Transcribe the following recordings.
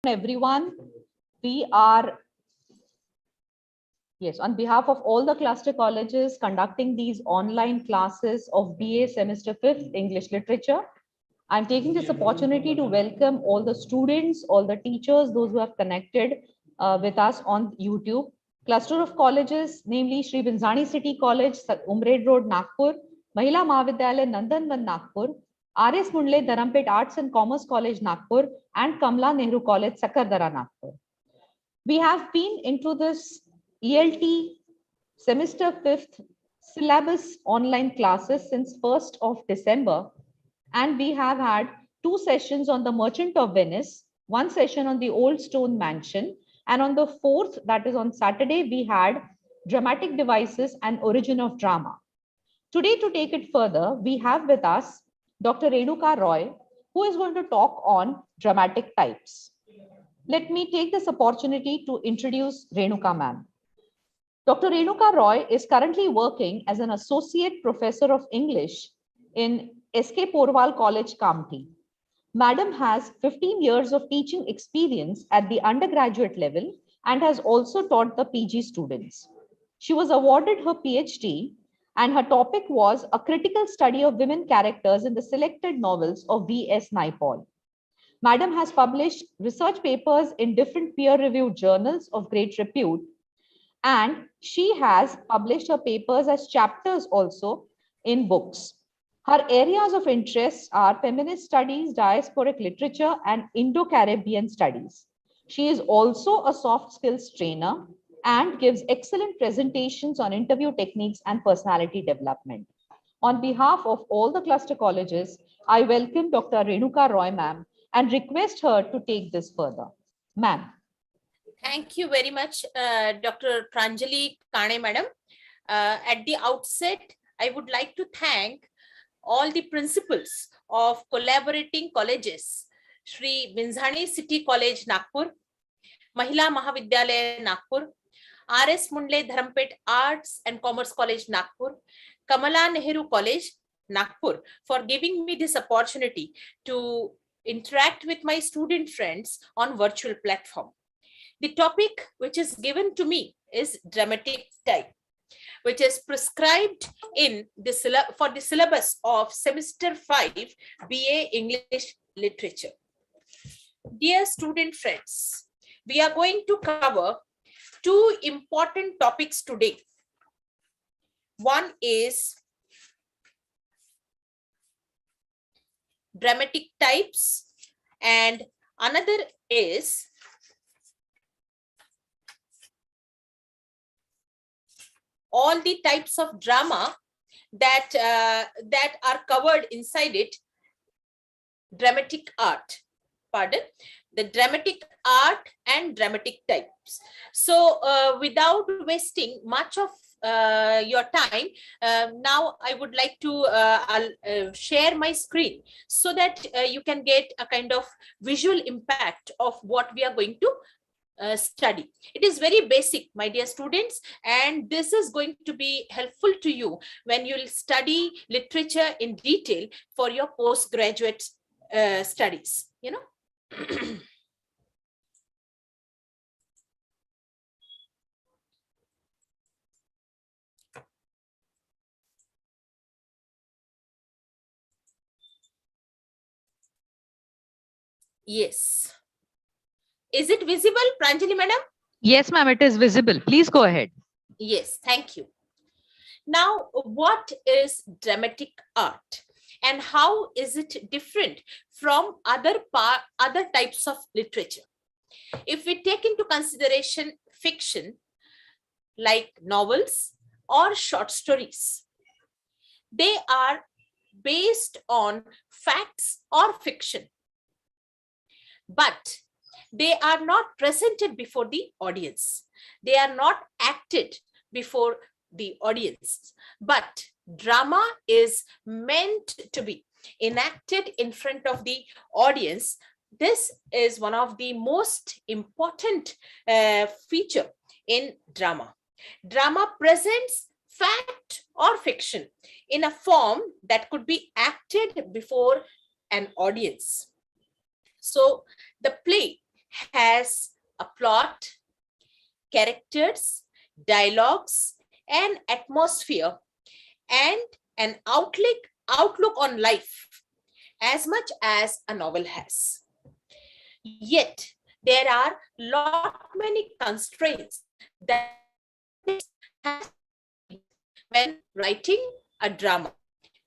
Everyone, we are, yes, on behalf of all the cluster colleges conducting these online classes of BA semester 5th English literature. I'm taking this opportunity to welcome all the students, all the teachers, those who have connected with us on YouTube. Cluster of colleges, namely Shri Binzani City College, Umred Road, Nagpur, Mahila Mahavidyalaya, Nandanvan, Nagpur, R.S. Mundle, Dharampet Arts and Commerce College, Nagpur, and Kamla Nehru College, Sakardara, Nagpur. We have been into this ELT semester 5th syllabus online classes since 1st of December, and we have had 2 sessions on the Merchant of Venice, 1 session on the Old Stone Mansion, and on the 4th, that is on Saturday, we had dramatic devices and origin of drama. Today, to take it further, we have with us Dr. Renuka Roy, who is going to talk on dramatic types. Let me take this opportunity to introduce Renuka ma'am. Dr. Renuka Roy is currently working as an associate professor of English in S.K. Porwal College, Kamptee. Madam has 15 years of teaching experience at the undergraduate level and has also taught the PG students. She was awarded her PhD and her topic was a critical study of women characters in the selected novels of V.S. Naipaul. Madam has published research papers in different peer-reviewed journals of great repute, and she has published her papers as chapters also in books. Her areas of interest are feminist studies, diasporic literature, and Indo-Caribbean studies. She is also a soft skills trainer and gives excellent presentations on interview techniques and personality development. On behalf of all the cluster colleges, I welcome Dr. Renuka Roy ma'am and request her to take this further. Ma'am. Thank you very much, Dr. Pranjali Kane, madam. At the outset, I would like to thank all the principals of collaborating colleges, Shri Binzani City College, Nagpur, Mahila Mahavidyalaya, Nagpur, R.S. Mundle Dharampet Arts and Commerce College, Nagpur, Kamala Nehru College, Nagpur, for giving me this opportunity to interact with my student friends on virtual platform. The topic which is given to me is dramatic type, which is prescribed in the for the syllabus of semester 5 BA English Literature. Dear student friends, we are going to cover 2 important topics today. One is dramatic types and another is all the types of drama that are covered inside it. Dramatic art, pardon, the dramatic art and dramatic types. So without wasting much of your time, now I would like to share my screen so that you can get a kind of visual impact of what we are going to study. It is very basic, my dear students, and this is going to be helpful to you when you will study literature in detail for your postgraduate studies, you know. Yes. Is it visible, Pranjali madam? Yes, ma'am, it is visible. Please go ahead. Yes, thank you. Now, what is dramatic art and how is it different from other types of literature? If we take into consideration fiction, like novels or short stories, they are based on facts or fiction, but they are not presented before the audience. They are not acted before the audience, but drama is meant to be enacted in front of the audience. This is one of the most important feature in drama. Drama presents fact or fiction in a form that could be acted before an audience. So the play has a plot, characters, dialogues, and atmosphere, and an outlook on life as much as a novel has. Yet there are lot many constraints that has when writing a drama,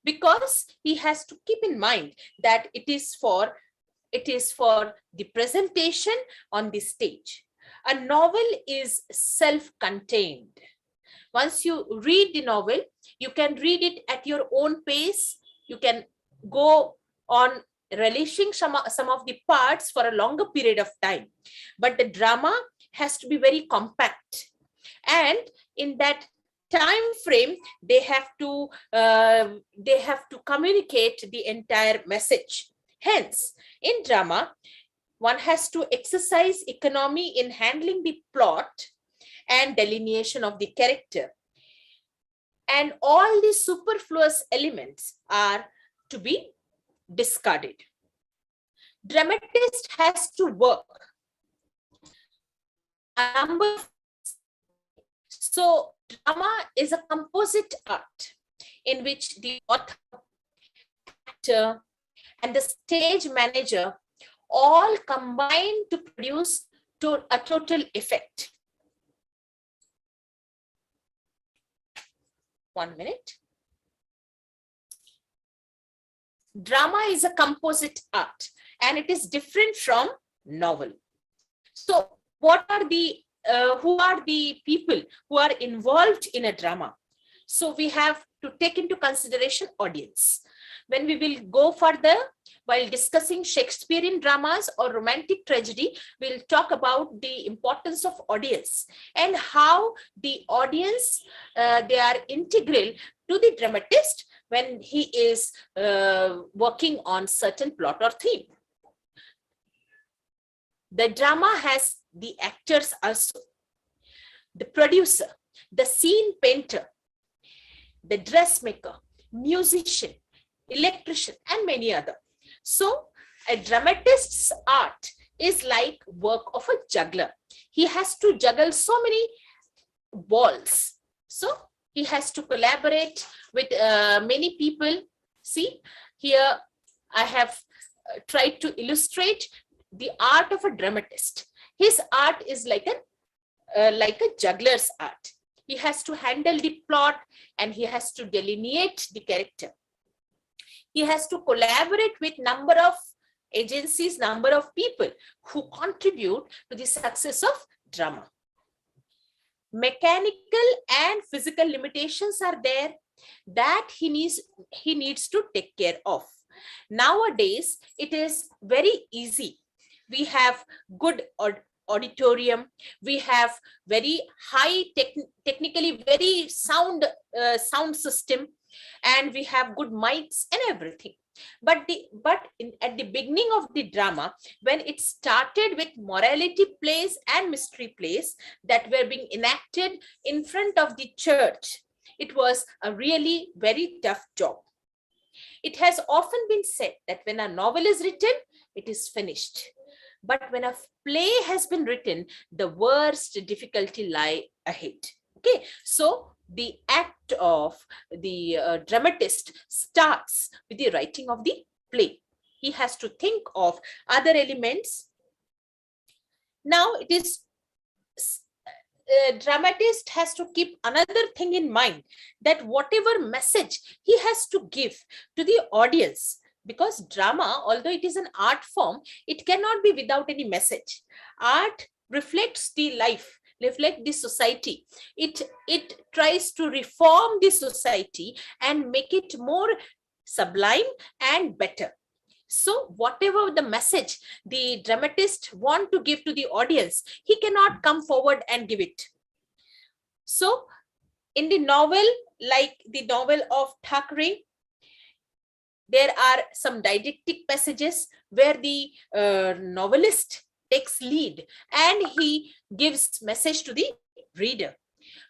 because he has to keep in mind that it is for the presentation on the stage. A novel is self-contained. Once you read the novel, you can read it at your own pace. You can go on relishing some of the parts for a longer period of time. But the drama has to be very compact. And in that time frame, they have to communicate the entire message. Hence, in drama, one has to exercise economy in handling the plot and delineation of the character. And all the superfluous elements are to be discarded. Dramatist has to work a number of. So drama is a composite art in which the author, actor, and the stage manager all combine to produce a total effect. 1 minute. Drama is a composite art and it is different from novel. So what are the who are the people who are involved in a drama? So we have to take into consideration audience. When we will go further, while discussing Shakespearean dramas or romantic tragedy, we'll talk about the importance of audience and how the audience, they are integral to the dramatist when he is working on certain plot or theme. The drama has the actors also, the producer, the scene painter, the dressmaker, musician, electrician, and many other. So a dramatist's art is like work of a juggler. He has to juggle so many balls. So he has to collaborate with many people. See, here I have tried to illustrate the art of a dramatist. His art is like a juggler's art. He has to handle the plot and he has to delineate the character. He has to collaborate with number of agencies, number of people who contribute to the success of drama. Mechanical and physical limitations are there that he needs to take care of. Nowadays, it is very easy. We have good auditorium, we have very high technically very sound system, and we have good mics and everything. But at the beginning of the drama, when it started with morality plays and mystery plays that were being enacted in front of the church, it was a really very tough job. It has often been said that when a novel is written, it is finished. But when a play has been written, the worst difficulty lie ahead. Okay, so the act of the dramatist starts with the writing of the play. He has to think of other elements. Now it is dramatist has to keep another thing in mind, that whatever message he has to give to the audience, because drama, although it is an art form, it cannot be without any message. Art reflects the life, reflect the society. It tries to reform the society and make it more sublime and better. So whatever the message the dramatist want to give to the audience, he cannot come forward and give it. So in the novel, like the novel of Thackeray, there are some didactic passages where the novelist takes lead and he gives message to the reader.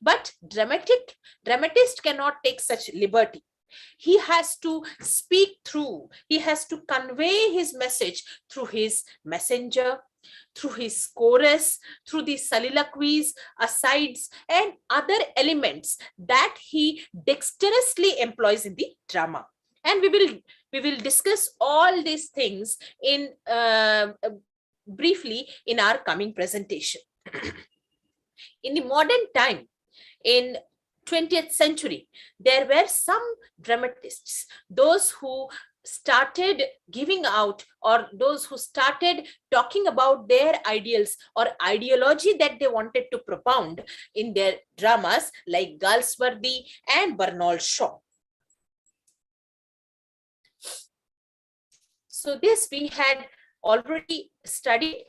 But dramatist cannot take such liberty. He has to speak through, he has to convey his message through his messenger, through his chorus, through the soliloquies, asides, and other elements that he dexterously employs in the drama. And we will discuss all these things in briefly in our coming presentation. In the modern time, in 20th century, there were some dramatists, those who started giving out, or those who started talking about their ideals or ideology that they wanted to propound in their dramas, like Galsworthy and Bernard Shaw. So this we had already studied.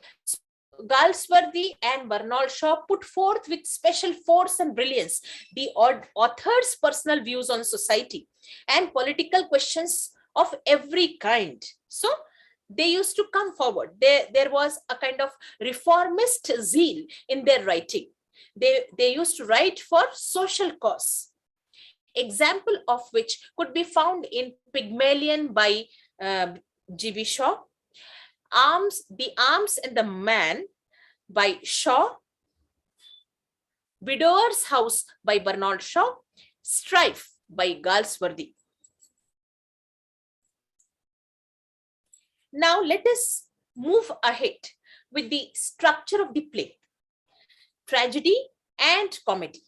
Galsworthy and Bernard Shaw put forth with special force and brilliance the author's personal views on society and political questions of every kind. So they used to come forward. There was a kind of reformist zeal in their writing. They used to write for social cause. Example of which could be found in Pygmalion by G.B. Shaw, The Arms and the Man by Shaw, Widower's House by Bernard Shaw, Strife by Galsworthy. Now let us move ahead with the structure of the play, tragedy and comedy.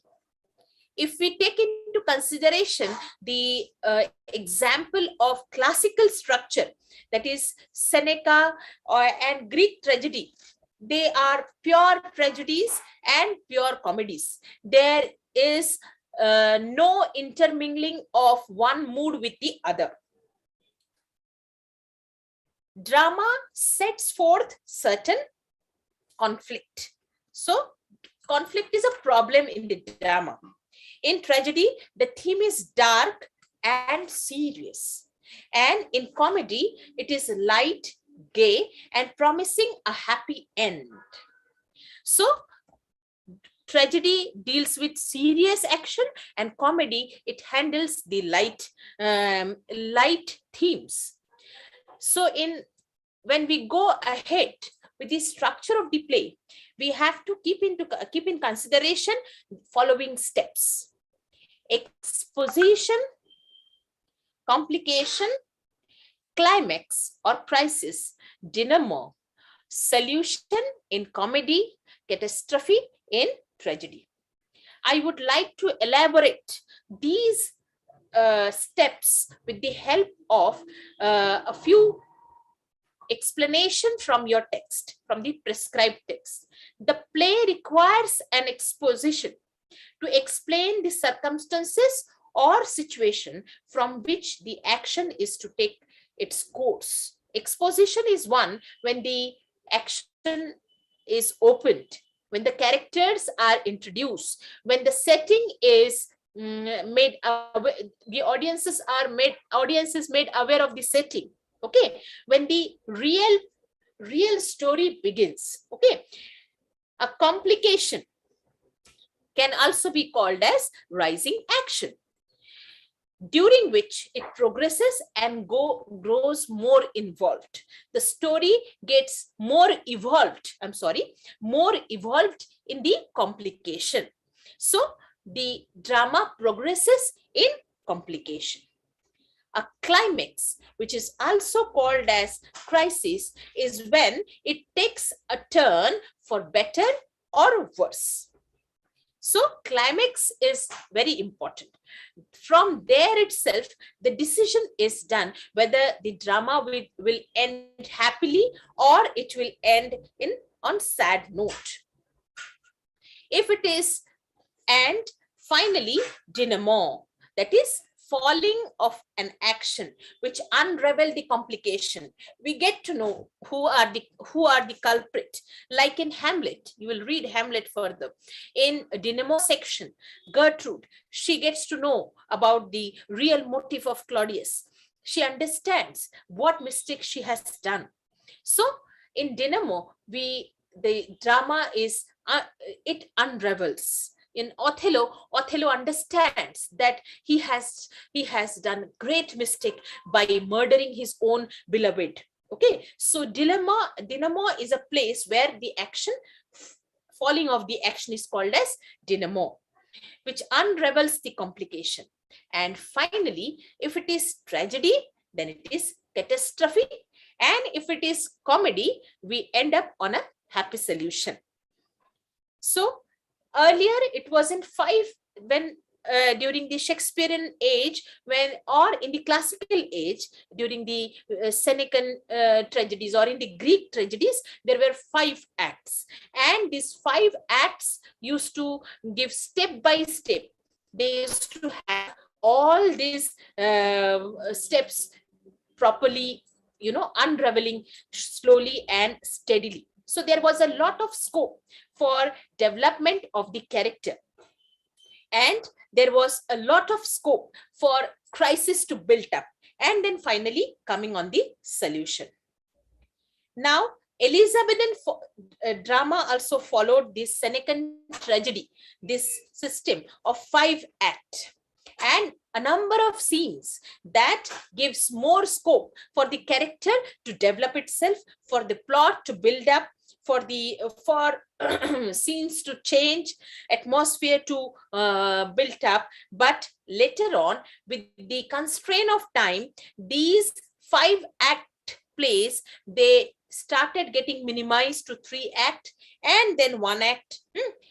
If we take into consideration the example of classical structure, that is Seneca and Greek tragedy, they are pure tragedies and pure comedies. There is no intermingling of one mood with the other. Drama sets forth certain conflict. So conflict is a problem in the drama. In tragedy, the theme is dark and serious. And in comedy, it is light, gay, and promising a happy end. So tragedy deals with serious action, and comedy, it handles the light themes. So when we go ahead with the structure of the play, we have to keep in consideration following steps: exposition, complication, climax or crisis, denouement, solution in comedy, catastrophe in tragedy. I would like to elaborate these steps with the help of a few explanation from your text, from the prescribed text. The play requires an exposition to explain the circumstances or situation from which the action is to take its course. Exposition is one when the action is opened, when the characters are introduced, when the setting is made aware, the audience is made aware of the setting. Okay, when the real story begins. Okay, a complication can also be called as rising action, during which it progresses and grows more involved. The story gets more evolved in the complication. So the drama progresses in complication. A climax, which is also called as crisis, is when it takes a turn for better or worse. So climax is very important. From there itself, the decision is done whether the drama will end happily or it will end on sad note. If it is, and finally, denouement, that is falling of an action which unravel the complication. We get to know who are the culprit. Like in Hamlet, you will read Hamlet further. In denouement section, Gertrude, she gets to know about the real motive of Claudius. She understands what mistake she has done. So in denouement, the drama is it unravels. In Othello understands that he has done great mistake by murdering his own beloved. Okay, so dynamo is a place where the action, falling of the action is called as dynamo, which unravels the complication. And finally, if it is tragedy, then it is catastrophe. And if it is comedy, we end up on a happy solution. So earlier it wasn't five, when during the Shakespearean age, when, or in the classical age, during the Senecan tragedies or in the Greek tragedies, there were 5 acts, and these 5 acts used to give step by step. They used to have all these steps properly, unraveling slowly and steadily. So there was a lot of scope for development of the character, and there was a lot of scope for crisis to build up, and then finally coming on the solution. Now, Elizabethan drama also followed this Senecan tragedy, this system of 5 acts, and a number of scenes that gives more scope for the character to develop itself, for the plot to build up, for scenes to change, atmosphere to build up. But later on, with the constraint of time, these 5 act plays, they started getting minimized to 3 act and then 1 act.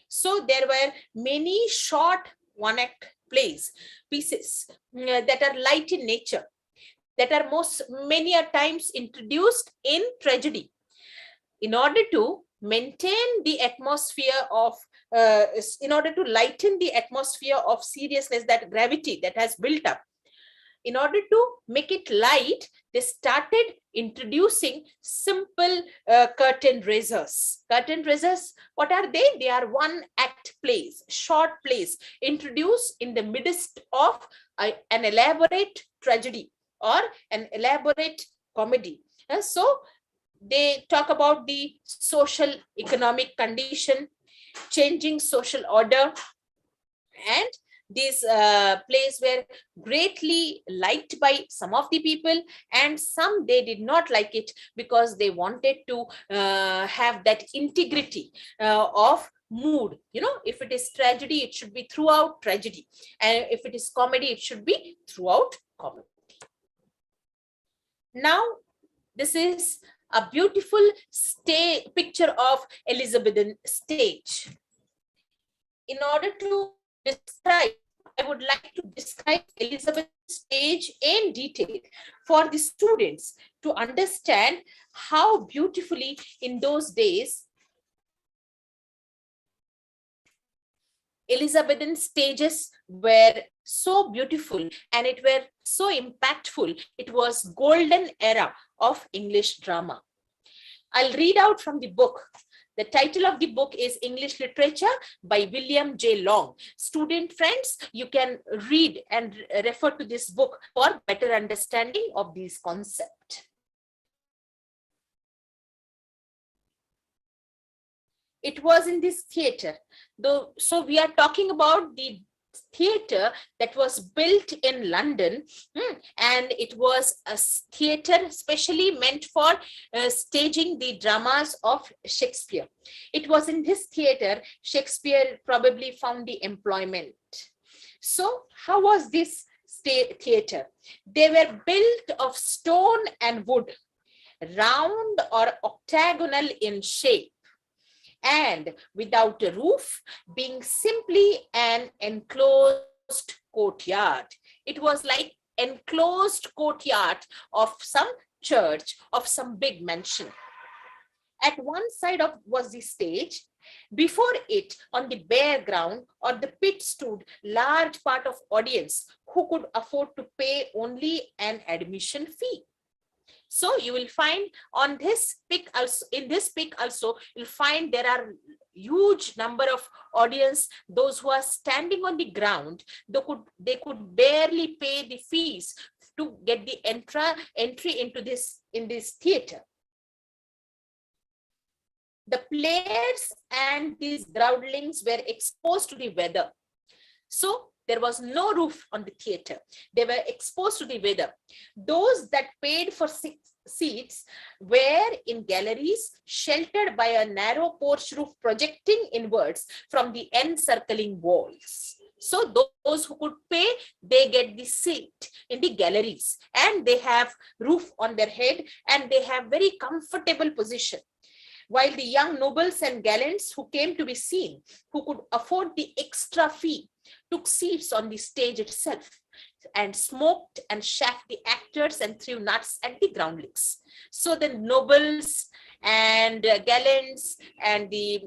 So there were many short 1 act plays, pieces that are light in nature, that are many a times introduced in tragedy, in order to maintain the atmosphere of, in order to lighten the atmosphere of seriousness, that gravity that has built up. In order to make it light, they started introducing simple curtain raisers. Curtain raisers, what are they? They are 1 act plays, short plays, introduced in the midst of an elaborate tragedy or an elaborate comedy. So they talk about the social economic condition, changing social order, and these plays were greatly liked by some of the people, and some they did not like it because they wanted to have that integrity of mood. If it is tragedy, it should be throughout tragedy, and if it is comedy, it should be throughout comedy. Now, this is a beautiful picture of Elizabethan stage. In order to describe, I would like to describe Elizabeth's stage in detail for the students to understand how beautifully in those days Elizabethan stages were so beautiful and it were so impactful. It was golden era of English drama. I'll read out from the book. The title of the book is English Literature by William J. Long. Student friends, you can read and refer to this book for better understanding of these concepts. It was in this theater, though. So we are talking about the theater that was built in London, and it was a theater specially meant for staging the dramas of Shakespeare. It was in this theater Shakespeare probably found the employment. So how was this theater? They were built of stone and wood, round or octagonal in shape, and without a roof, being simply an enclosed courtyard. It was like enclosed courtyard of some church, of some big mansion. At one side of was the stage. Before it, on the bare ground or the pit, stood large part of audience who could afford to pay only an admission fee. So you will find on this pic also, in this pic also, you'll find there are huge number of audience, those who are standing on the ground. They could barely pay the fees to get the entry into this theater. The players and these groundlings were exposed to the weather. So there was no roof on the theater. They were exposed to the weather. Those that paid for seats were in galleries sheltered by a narrow porch roof projecting inwards from the encircling walls. So those who could pay, they get the seat in the galleries, and they have roof on their head, and they have very comfortable position. While the young nobles and gallants who came to be seen, who could afford the extra fee, took seats on the stage itself and smoked and chaffed the actors and threw nuts at the groundlings. So the nobles and gallants and the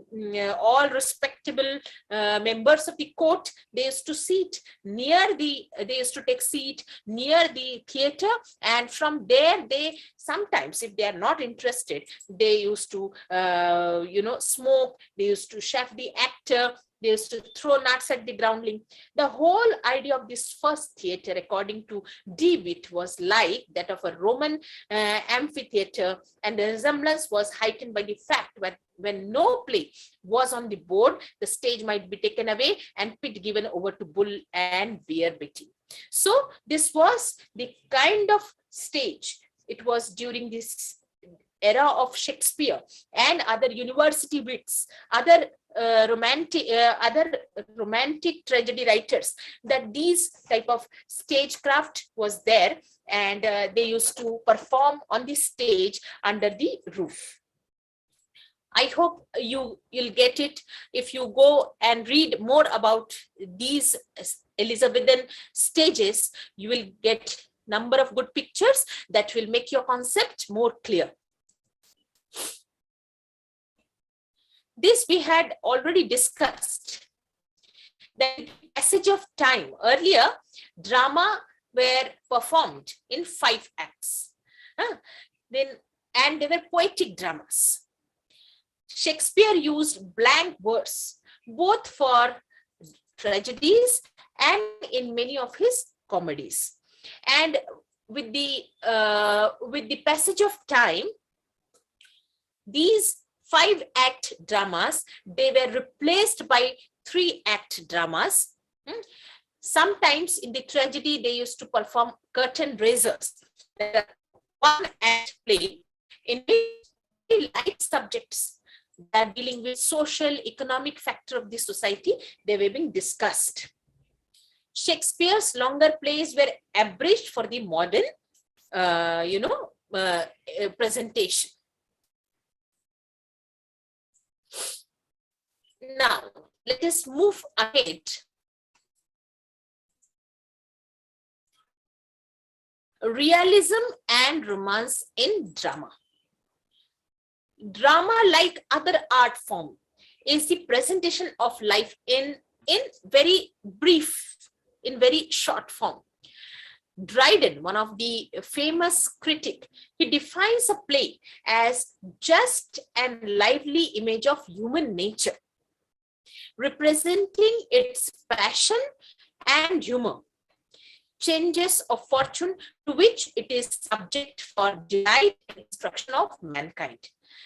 all respectable members of the court, they used to they used to take seat near the theater, and from there they sometimes, if they are not interested, they used to smoke, they used to chaff the actor, they used to throw nuts at the groundling. The whole idea of this first theater, according to DeWitt, was like that of a Roman amphitheater, and the resemblance was heightened by the fact that when no play was on the board, the stage might be taken away and pit given over to bull and bear baiting. So this was the kind of stage. It was during this era of Shakespeare and other university wits, other romantic tragedy writers, that these type of stagecraft was there, and they used to perform on the stage under the roof. I hope you'll get it. If you go and read more about these Elizabethan stages, you will get number of good pictures that will make your concept more clear. This we had already discussed. The passage of time. Earlier, drama were performed in 5 acts. And they were poetic dramas. Shakespeare used blank verse, both for tragedies and in many of his comedies. And with the passage of time, these 5-act dramas, they were replaced by 3-act dramas. Sometimes in the tragedy, they used to perform curtain raisers, 1-act play in which light subjects that dealing with social, economic factor of the society, they were being discussed. Shakespeare's longer plays were abridged for the modern, presentation. Now, let us move ahead. Realism and romance in drama. Drama, like other art form, is the presentation of life in very brief, in very short form. Dryden, one of the famous critic, he defines a play as just and lively image of human nature, representing its passion and humor, changes of fortune to which it is subject for delight and instruction of mankind.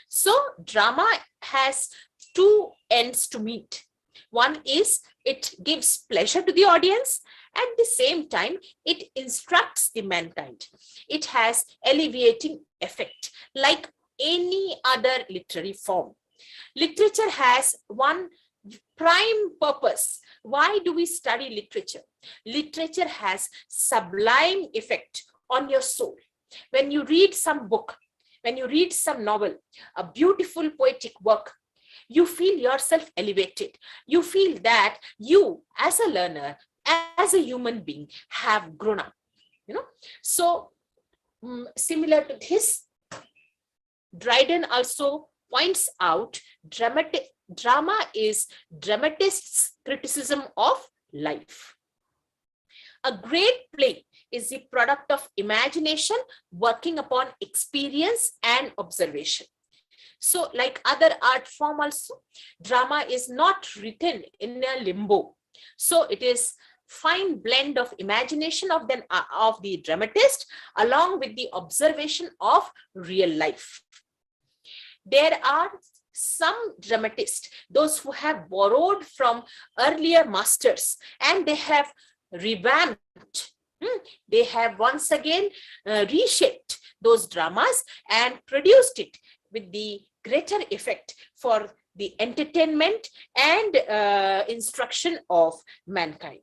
So drama has 2 ends to meet. One is it gives pleasure to the audience. At the same time, it instructs the mankind. It has alleviating effect like any other literary form. Literature has one prime purpose. Why do we study literature? Literature has sublime effect on your soul. When you read some book, when you read some novel, a beautiful poetic work, you feel yourself elevated. You feel that you, as a learner, as a human being, have grown up. So similar to this, Dryden also points out drama is dramatist's criticism of life. A great play is the product of imagination working upon experience and observation. So like other art form also, drama is not written in a limbo. So it is fine blend of imagination of the dramatist along with the observation of real life. There are some dramatists, those who have borrowed from earlier masters, and they have revamped They have once again reshaped those dramas and produced it with the greater effect for the entertainment and instruction of mankind.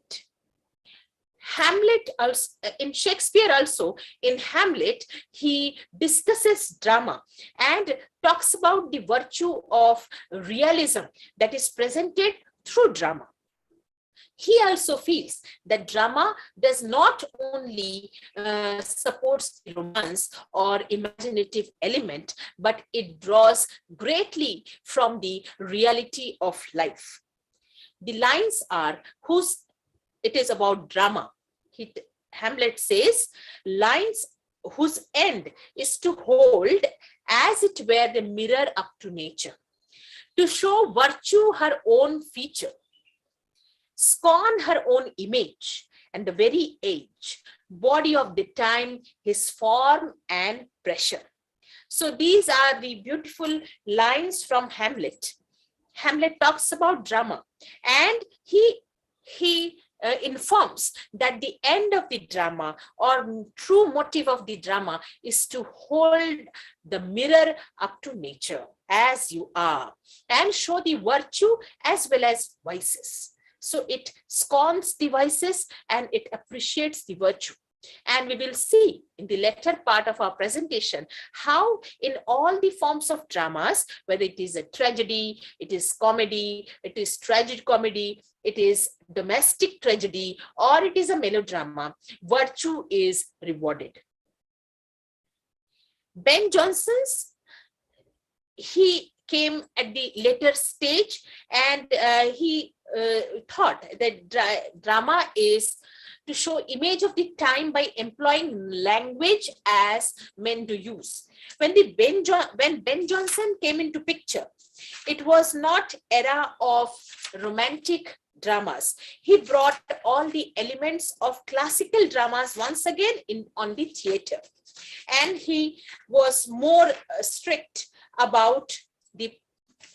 Hamlet also, in Shakespeare also, in Hamlet, he discusses drama and talks about the virtue of realism that is presented through drama. He also feels that drama does not only supports the romance or imaginative element, but it draws greatly from the reality of life. The lines are it is about drama. Hamlet says, lines whose end is to hold as it were the mirror up to nature, to show virtue her own feature, scorn her own image, and the very age, body of the time, his form and pressure. So these are the beautiful lines from Hamlet. Hamlet talks about drama, and he informs that the end of the drama or true motive of the drama is to hold the mirror up to nature as you are and show the virtue as well as vices. So it scorns the vices and it appreciates the virtue. And we will see in the latter part of our presentation how in all the forms of dramas, whether it is a tragedy, it is comedy, it is tragic comedy, it is domestic tragedy, or it is a melodrama, virtue is rewarded. Ben Jonson's, he came at the later stage and he thought that drama is to show image of the time by employing language as men do use. When Ben Jonson came into picture, it was not era of romantic dramas. He brought all the elements of classical dramas once again on the theater, and he was more strict about the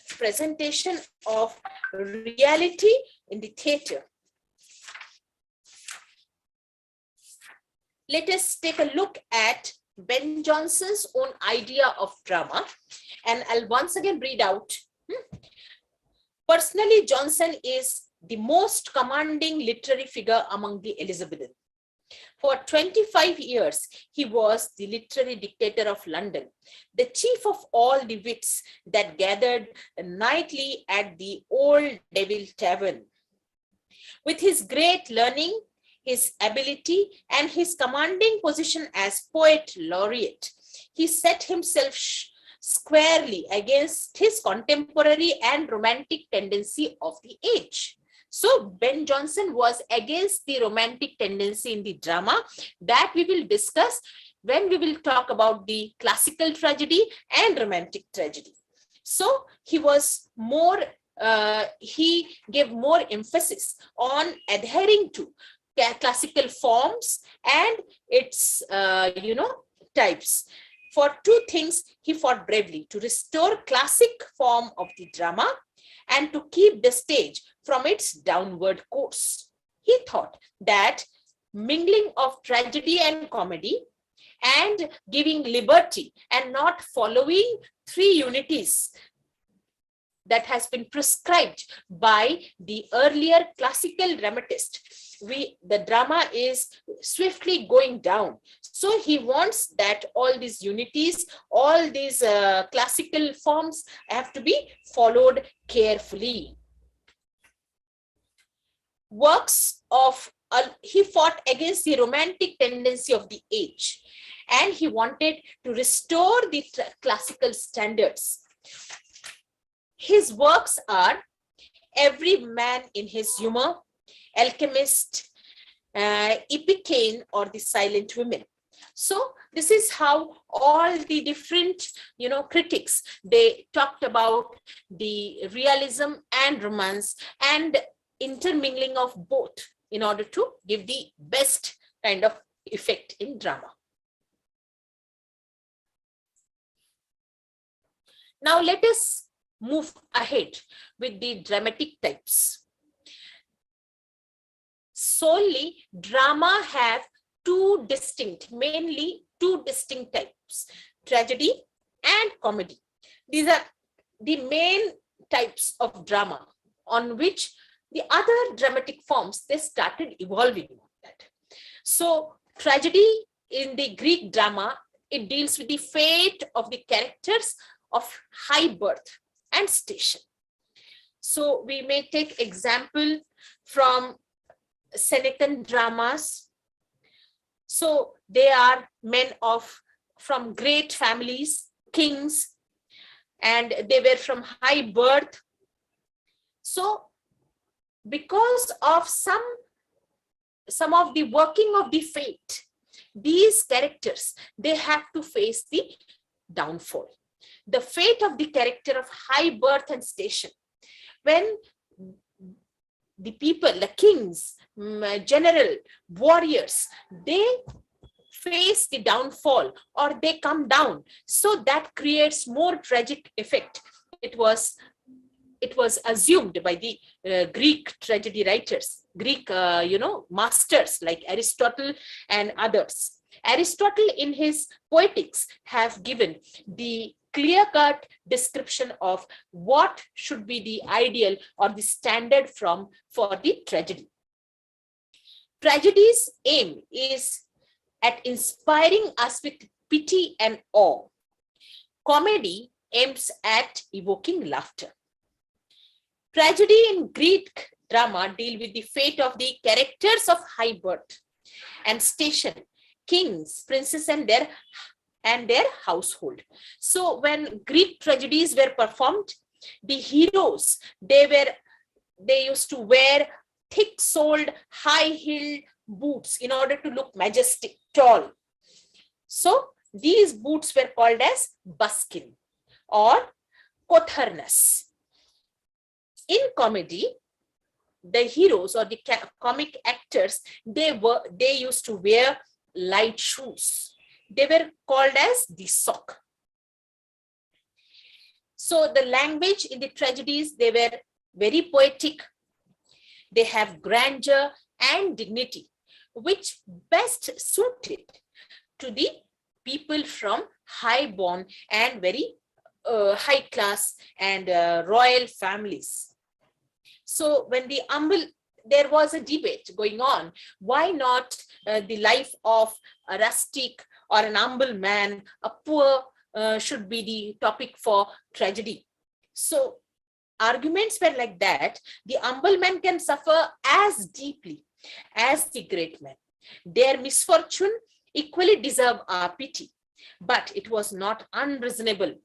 presentation of reality in the theater. Let us take a look at Ben Jonson's own idea of drama, and I'll once again read out. Personally, Jonson is the most commanding literary figure among the Elizabethan. For 25 years, he was the literary dictator of London, the chief of all the wits that gathered nightly at the Old Devil Tavern. With his great learning, his ability, and his commanding position as poet laureate, he set himself squarely against his contemporary and romantic tendency of the age. So Ben Jonson was against the romantic tendency in the drama that we will discuss when we will talk about the classical tragedy and romantic tragedy. So he was more, he gave more emphasis on adhering to classical forms and its, types. For two things, he fought bravely: to restore classic form of the drama and to keep the stage from its downward course. He thought that mingling of tragedy and comedy and giving liberty and not following three unities that has been prescribed by the earlier classical dramatist. The drama is swiftly going down. So he wants that all these unities, all these classical forms have to be followed carefully. Works of, he fought against the romantic tendency of the age, and he wanted to restore the classical standards. His works are Every Man in His Humor, Alchemist, Ipecacuanha, or The Silent Women. So this is how all the different, critics, they talked about the realism and romance and intermingling of both in order to give the best kind of effect in drama. Now let us move ahead with the dramatic types. Solely drama have mainly two distinct types, tragedy and comedy. These are the main types of drama on which the other dramatic forms, they started evolving. So tragedy in the Greek drama, it deals with the fate of the characters of high birth and station. So we may take example from Senecan dramas. So they are men from great families, kings, and they were from high birth. So because of some of the working of the fate, these characters, they have to face the downfall. The fate of the character of high birth and station, when the people, the kings, general, warriors, they face the downfall or they come down, so that creates more tragic effect. It was assumed by the Greek tragedy writers, Greek masters like Aristotle and others. Aristotle in his Poetics have given the clear-cut description of what should be the ideal or the standard for the tragedy. Tragedy's aim is at inspiring us with pity and awe. Comedy aims at evoking laughter. Tragedy in Greek drama deal with the fate of the characters of high birth and station, kings, princes, and their household. So when Greek tragedies were performed, the heroes, they used to wear thick-soled, high-heeled boots in order to look majestic, tall. So these boots were called as buskin or kotharnas. In comedy, the heroes or the comic actors, they used to wear light shoes. They were called as the sock. So the language in the tragedies, they were very poetic. They have grandeur and dignity, which best suited to the people from high-born and very high class and royal families. So when there was a debate going on, why not the life of a rustic or an humble man, a poor, should be the topic for tragedy. So arguments were like that. The humble man can suffer as deeply as the great man. Their misfortune equally deserve our pity, but it was not unreasonable.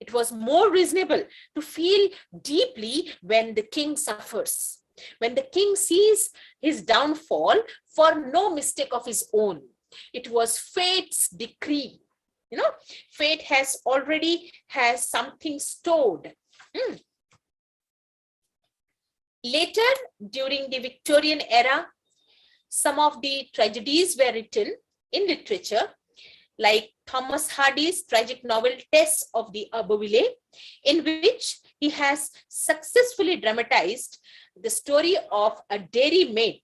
It was more reasonable to feel deeply when the king suffers, when the king sees his downfall for no mistake of his own. It was fate's decree. Fate has something stored. Later, during the Victorian era, some of the tragedies were written in literature, like Thomas Hardy's tragic novel Tess of the Abbeville, in which he has successfully dramatized the story of a dairy maid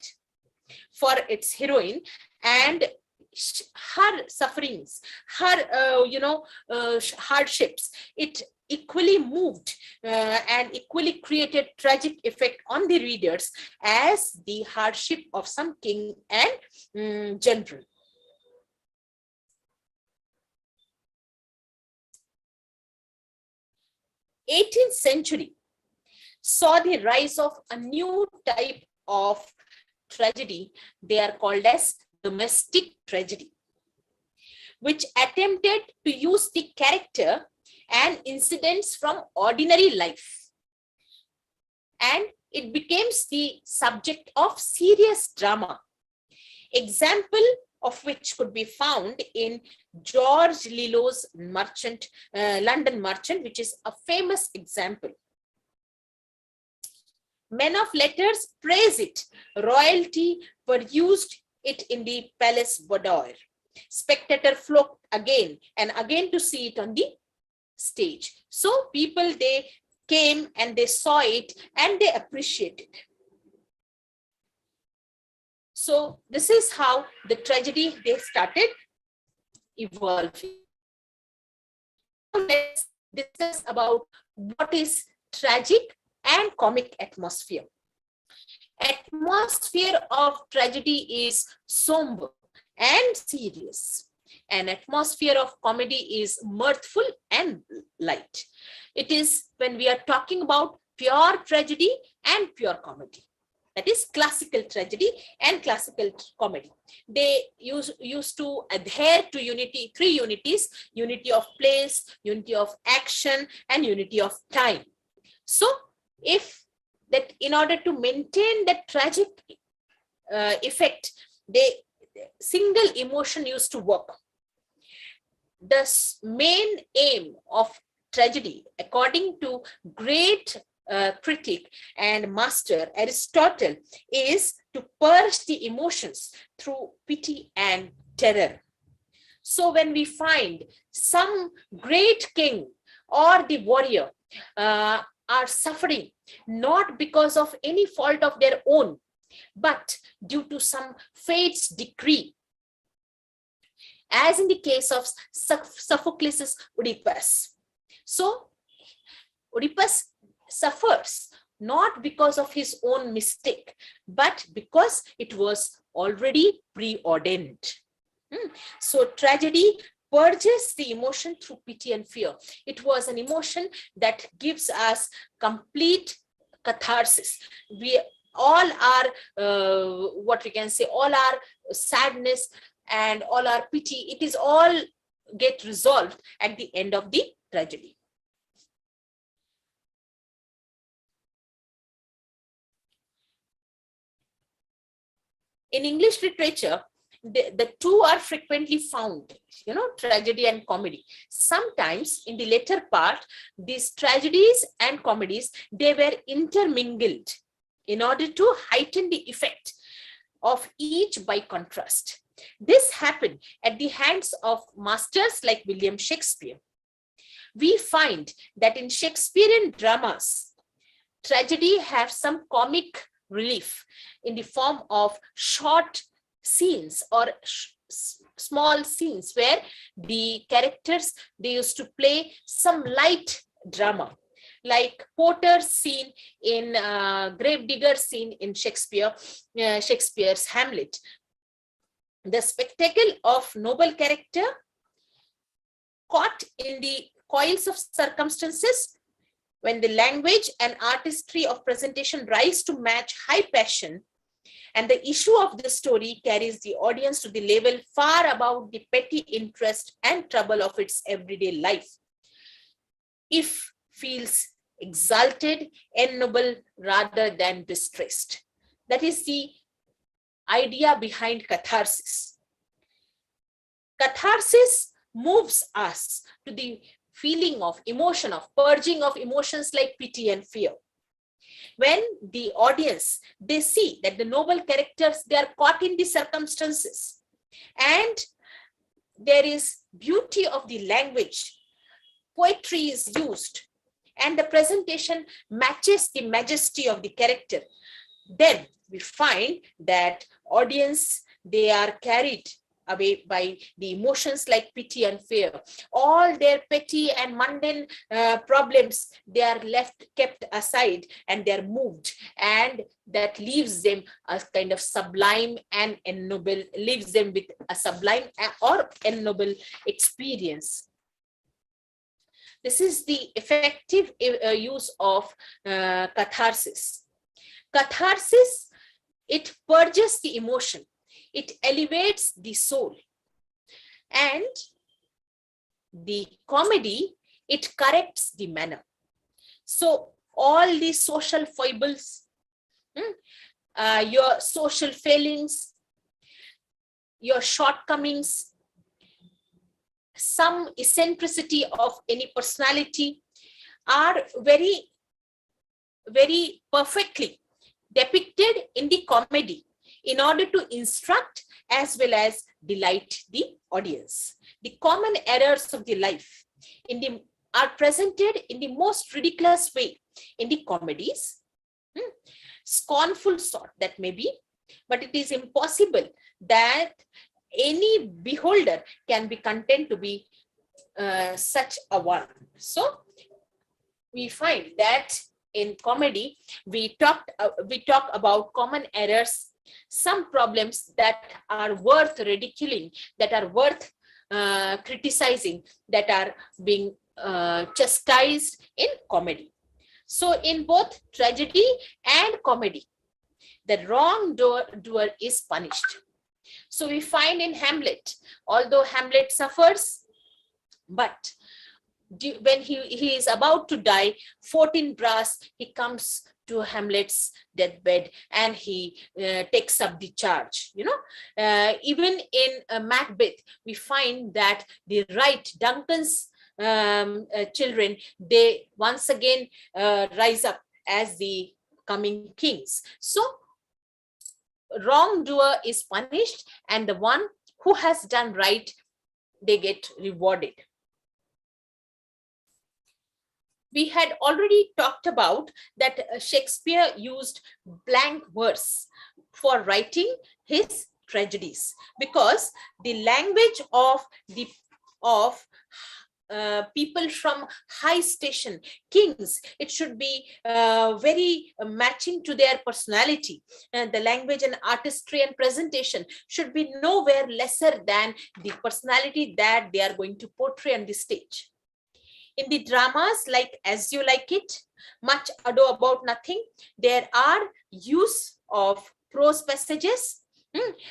for its heroine and her sufferings, her hardships. It equally moved and equally created tragic effect on the readers as the hardship of some king and general. 18th century saw the rise of a new type of tragedy. They are called as domestic tragedy, which attempted to use the character and incidents from ordinary life. And it becomes the subject of serious drama. Example of which could be found in George Lillo's London Merchant, which is a famous example. Men of letters praise it. Royalty perused it in the palace boudoir. Spectator flocked again and again to see it on the stage. So people, they came and they saw it and they appreciated. So this is how the tragedy they started evolving. Now let's discuss about what is tragic and comic atmosphere. Atmosphere of tragedy is somber and serious. An atmosphere of comedy is mirthful and light. It is when we are talking about pure tragedy and pure comedy. That is classical tragedy and classical comedy. They used to adhere to unity, three unities: unity of place, unity of action, and unity of time. So if that, in order to maintain that tragic effect, they single emotion used to work. The main aim of tragedy, according to great critic and master Aristotle, is to purge the emotions through pity and terror. So when we find some great king or the warrior are suffering, not because of any fault of their own, but due to some fate's decree, as in the case of Sophocles' Oedipus. So Oedipus suffers not because of his own mistake, but because it was already preordained. So tragedy purges the emotion through pity and fear. It was an emotion that gives us complete catharsis. We all our, what we can say, all our sadness and all our pity, it is all get resolved at the end of the tragedy. In English literature, the two are frequently found, tragedy and comedy. Sometimes in the later part, these tragedies and comedies, they were intermingled in order to heighten the effect of each by contrast. This happened at the hands of masters like William Shakespeare. We find that in Shakespearean dramas, tragedy has some comic relief in the form of short scenes or small scenes where the characters, they used to play some light drama, like Porter's scene in Gravedigger's scene in Shakespeare's Hamlet. The spectacle of noble character caught in the coils of circumstances, when the language and artistry of presentation rise to match high passion, and the issue of the story carries the audience to the level far above the petty interest and trouble of its everyday life, if feels exalted and noble rather than distressed. That is the idea behind catharsis. Catharsis moves us to the feeling of emotion, of purging of emotions like pity and fear. When the audience, they see that the noble characters, they are caught in the circumstances, and there is beauty of the language, poetry is used, and the presentation matches the majesty of the character, then we find that audience, they are carried away by the emotions like pity and fear. All their petty and mundane problems, they are kept aside, and they are moved, and that leaves them a kind of sublime and ennoble, leaves them with a sublime or ennoble experience. This is the effective use of catharsis. Catharsis, it purges the emotion, it elevates the soul, and the comedy, it corrects the manner. So all these social foibles, your social failings, your shortcomings, some eccentricity of any personality are very, very perfectly depicted in the comedy in order to instruct as well as delight the audience. The common errors of the life are presented in the most ridiculous way in the comedies, scornful sort that may be, but it is impossible that any beholder can be content to be such a one. So we find that in comedy we talk about common errors, some problems that are worth ridiculing, that are worth criticizing, that are being chastised in comedy. So in both tragedy and comedy, the wrongdoer is punished. So we find in Hamlet, although Hamlet suffers, but when he is about to die, 14 brass, he comes to Hamlet's deathbed and he takes up the charge. Even in Macbeth, we find that the Duncan's children, they once again rise up as the coming kings. So wrongdoer is punished, and the one who has done right, they get rewarded. We had already talked about that Shakespeare used blank verse for writing his tragedies, because the language of people from high station, kings, it should be very matching to their personality. And the language and artistry and presentation should be nowhere lesser than the personality that they are going to portray on the stage. In the dramas like As You Like It, Much Ado About Nothing, there are use of prose passages,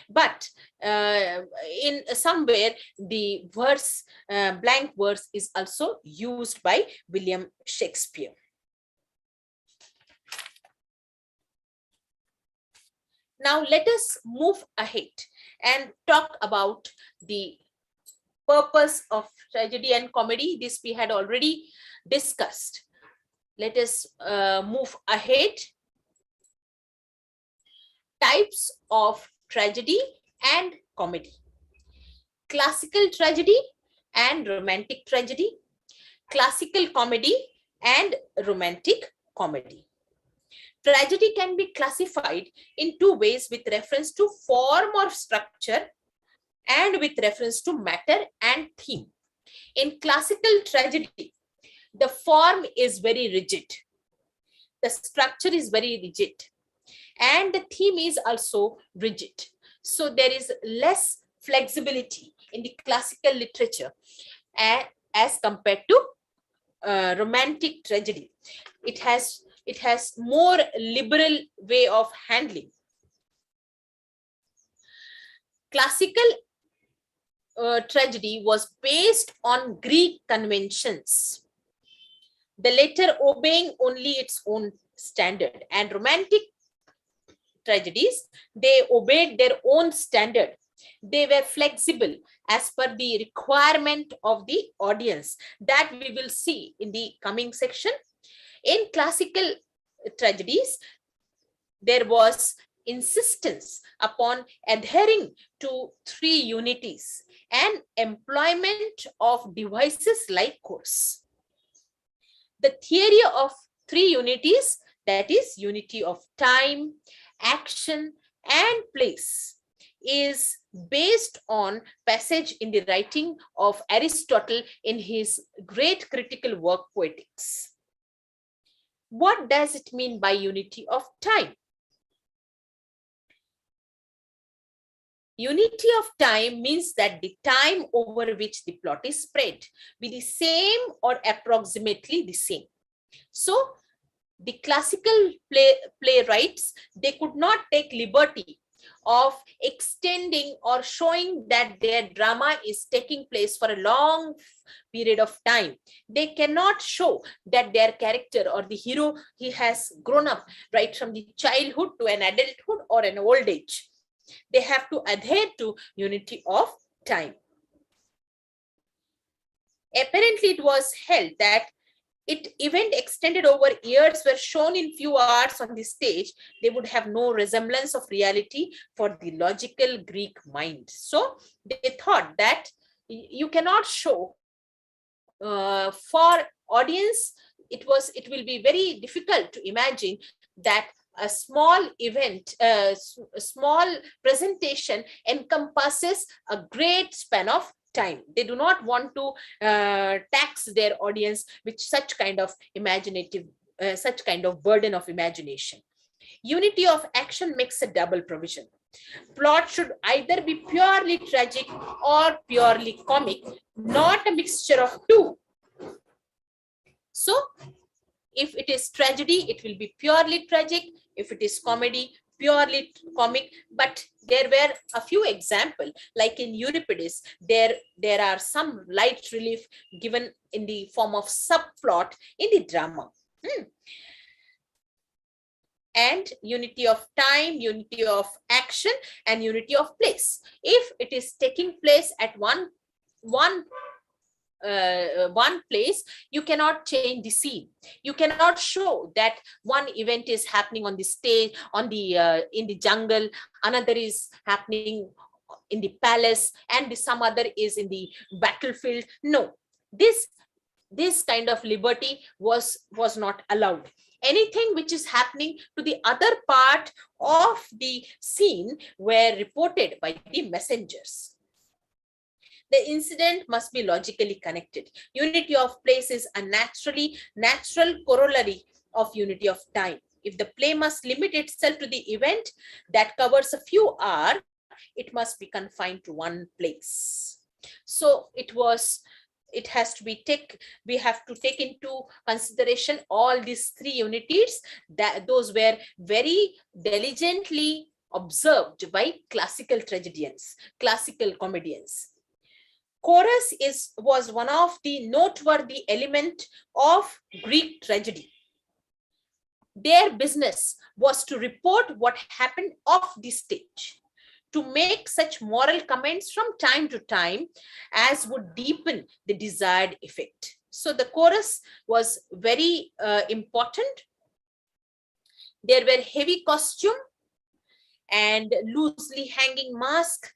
but in somewhere the verse, blank verse, is also used by William Shakespeare. Now let us move ahead and talk about the purpose of tragedy and comedy. This we had already discussed. Let us move ahead. Types of tragedy and comedy: classical tragedy and romantic tragedy, classical comedy and romantic comedy. Tragedy can be classified in two ways, with reference to form or structure and with reference to matter and theme. In classical tragedy, the form is very rigid, the structure is very rigid, and the theme is also rigid. So there is less flexibility in the classical literature as compared to romantic tragedy. It has more liberal way of handling. Classical tragedy was based on Greek conventions, the latter obeying only its own standard, and romantic tragedies, they obeyed their own standard. They were flexible as per the requirement of the audience, that we will see in the coming section. In classical tragedies, there was insistence upon adhering to three unities and employment of devices like course. The theory of three unities, that is unity of time, action and place, is based on passage in the writing of Aristotle in his great critical work Poetics. What does it mean by unity of time? Unity of time means that the time over which the plot is spread be the same or approximately the same. So the classical playwrights, they could not take liberty of extending or showing that their drama is taking place for a long period of time. They cannot show that their character or the hero, he has grown up right from the childhood to an adulthood or an old age. They have to adhere to unity of time. Apparently, it was held that event extended over years were shown in few hours on the stage, they would have no resemblance of reality for the logical Greek mind. So they thought that you cannot show for audience, it will be very difficult to imagine that a small event, a small presentation encompasses a great span of time. They do not want to tax their audience with such kind of imaginative, such kind of burden of imagination. Unity of action makes a double provision. Plot should either be purely tragic or purely comic, not a mixture of two. So, if it is tragedy, it will be purely tragic. If it is comedy, purely comic. But there were a few examples, like in Euripides, there are some light relief given in the form of subplot in the drama. And unity of time, unity of action, and unity of place. If it is taking place at one place, you cannot change the scene. You cannot show that one event is happening on the stage, on the in the jungle, another is happening in the palace, and some other is in the battlefield. No, this kind of liberty was not allowed. Anything which is happening to the other part of the scene were reported by the messengers. The incident must be logically connected. Unity of place is a natural corollary of unity of time. If the play must limit itself to the event that covers a few hours, it must be confined to one place. So it has to be we have to take into consideration all these three unities, that those were very diligently observed by classical tragedians, classical comedians. Chorus was one of the noteworthy element of Greek tragedy. Their business was to report what happened off the stage, to make such moral comments from time to time as would deepen the desired effect. So the chorus was very important. There were heavy costume and loosely hanging mask.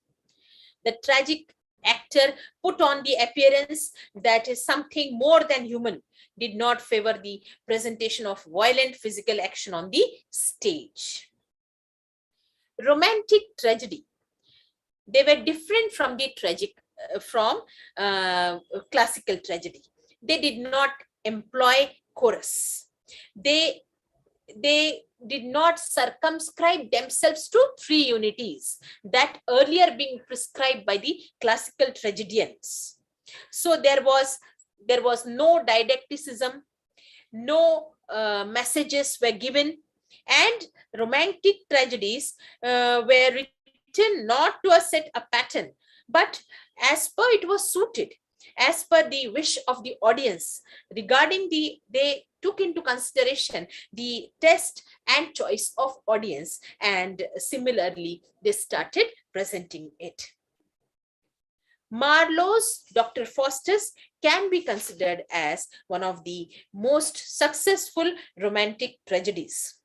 The tragic actor put on the appearance that is something more than human, did not favor the presentation of violent physical action on the stage. Romantic tragedy. They were different from the classical tragedy. They did not employ chorus. They did not circumscribe themselves to three unities that earlier being prescribed by the classical tragedians. So there was no didacticism, no messages were given, and romantic tragedies were written not to set a pattern, but as per it was suited, as per the wish of the audience. Regarding they took into consideration the taste and choice of audience, and similarly they started presenting it. Marlowe's Dr. Faustus can be considered as one of the most successful romantic tragedies.